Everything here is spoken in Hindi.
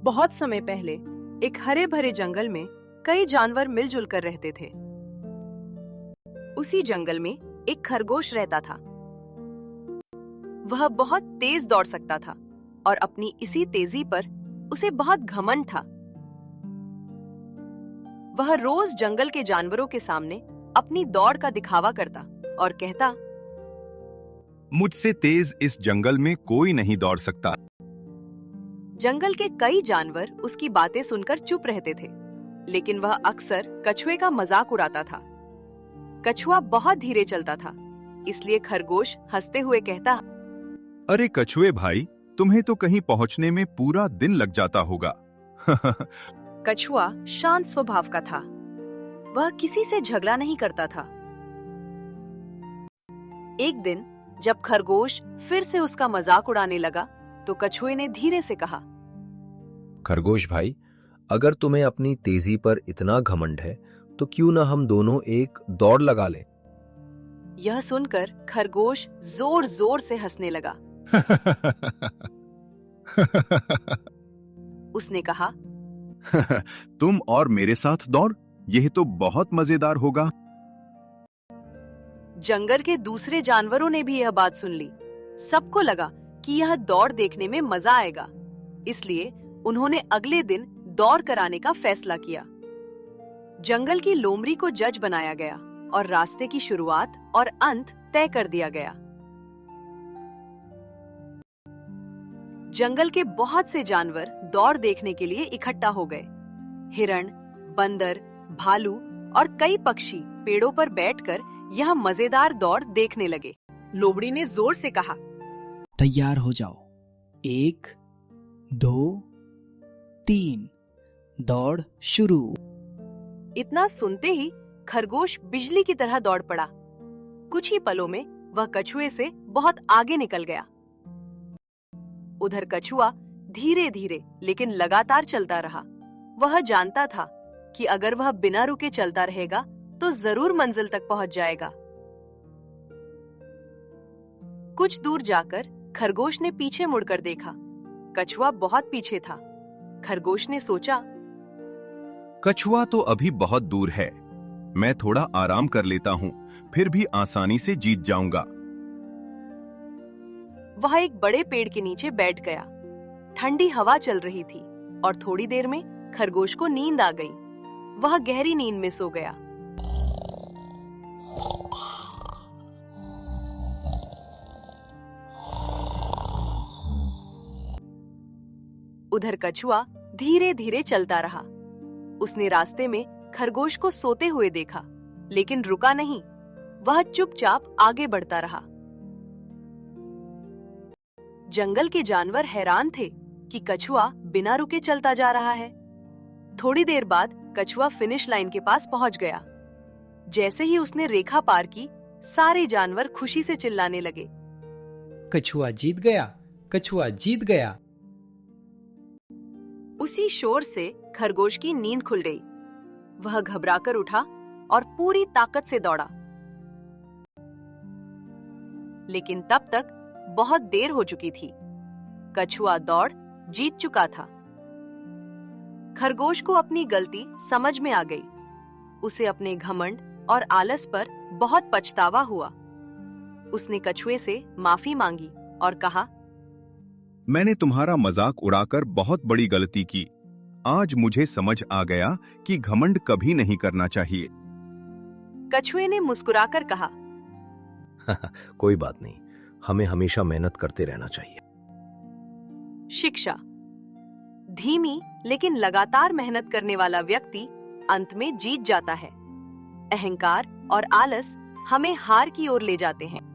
बहुत समय पहले एक हरे भरे जंगल में कई जानवर मिलजुल कर रहते थे। उसी जंगल में एक खरगोश रहता था। वह बहुत तेज दौड़ सकता था और अपनी इसी तेजी पर उसे बहुत घमंड था। वह रोज जंगल के जानवरों के सामने अपनी दौड़ का दिखावा करता और कहता, मुझसे तेज इस जंगल में कोई नहीं दौड़ सकता। जंगल के कई जानवर उसकी बातें सुनकर चुप रहते थे, लेकिन वह अक्सर कछुए का मजाक उड़ाता था। कछुआ बहुत धीरे चलता था, इसलिए खरगोश हंसते हुए कहता, अरे कछुए भाई, तुम्हें तो कहीं पहुंचने में पूरा दिन लग जाता होगा। कछुआ शांत स्वभाव का था। वह किसी से झगड़ा नहीं करता था। एक दिन जब खरगोश फिर से उसका मजाक उड़ाने लगा, तो कछुए ने धीरे से कहा, खरगोश भाई, अगर तुम्हें अपनी तेजी पर इतना घमंड है तो क्यों ना हम दोनों एक दौड़ लगा लें। यह सुनकर खरगोश जोर जोर से हंसने लगा। उसने कहा, तुम और मेरे साथ दौड़, यह तो बहुत मजेदार होगा। जंगल के दूसरे जानवरों ने भी यह बात सुन ली। सबको लगा कि यह दौड़ देखने में मजा आएगा, इसलिए उन्होंने अगले दिन दौड़ कराने का फैसला किया। जंगल की लोमड़ी को जज बनाया गया और रास्ते की शुरुआत और अंत तय कर दिया गया। जंगल के बहुत से जानवर दौड़ देखने के लिए इकट्ठा हो गए। हिरण, बंदर, भालू और कई पक्षी पेड़ों पर बैठकर यह मजेदार दौड़ देखने लगे। लोमड़ी ने जोर से कहा, तैयार हो जाओ, 1, 2, 3, दौड़ शुरू। इतना सुनते ही खरगोश बिजली की तरह दौड़ पड़ा। कुछ ही पलों में वह कछुए से बहुत आगे निकल गया। उधर कछुआ धीरे धीरे लेकिन लगातार चलता रहा। वह जानता था कि अगर वह बिना रुके चलता रहेगा तो जरूर मंजिल तक पहुंच जाएगा। कुछ दूर जाकर खरगोश ने पीछे मुड़कर देखा। कछुआ बहुत पीछे था। खरगोश ने सोचा, कछुआ तो अभी बहुत दूर है, मैं थोड़ा आराम कर लेता हूँ, फिर भी आसानी से जीत जाऊंगा। वह एक बड़े पेड़ के नीचे बैठ गया। ठंडी हवा चल रही थी और थोड़ी देर में खरगोश को नींद आ गई। वह गहरी नींद में सो गया। उधर कछुआ धीरे धीरे चलता रहा। उसने रास्ते में खरगोश को सोते हुए देखा, लेकिन रुका नहीं। वह चुपचाप आगे बढ़ता रहा। जंगल के जानवर हैरान थे कि कछुआ बिना रुके चलता जा रहा है। थोड़ी देर बाद कछुआ फिनिश लाइन के पास पहुंच गया। जैसे ही उसने रेखा पार की, सारे जानवर खुशी से चिल्लाने लगे, कछुआ जीत गया, कछुआ जीत गया। उसी शोर से खरगोश की नींद खुल गई। वह घबराकर उठा और पूरी ताकत से दौड़ा, लेकिन तब तक बहुत देर हो चुकी थी। कछुआ दौड़ जीत चुका था। खरगोश को अपनी गलती समझ में आ गई। उसे अपने घमंड और आलस पर बहुत पछतावा हुआ। उसने कछुए से माफी मांगी और कहा, मैंने तुम्हारा मजाक उड़ाकर बहुत बड़ी गलती की। आज मुझे समझ आ गया कि घमंड कभी नहीं करना चाहिए। कछुए ने मुस्कुराकर कहा, कोई बात नहीं, हमें हमेशा मेहनत करते रहना चाहिए। शिक्षा: धीमी लेकिन लगातार मेहनत करने वाला व्यक्ति अंत में जीत जाता है। अहंकार और आलस हमें हार की ओर ले जाते हैं।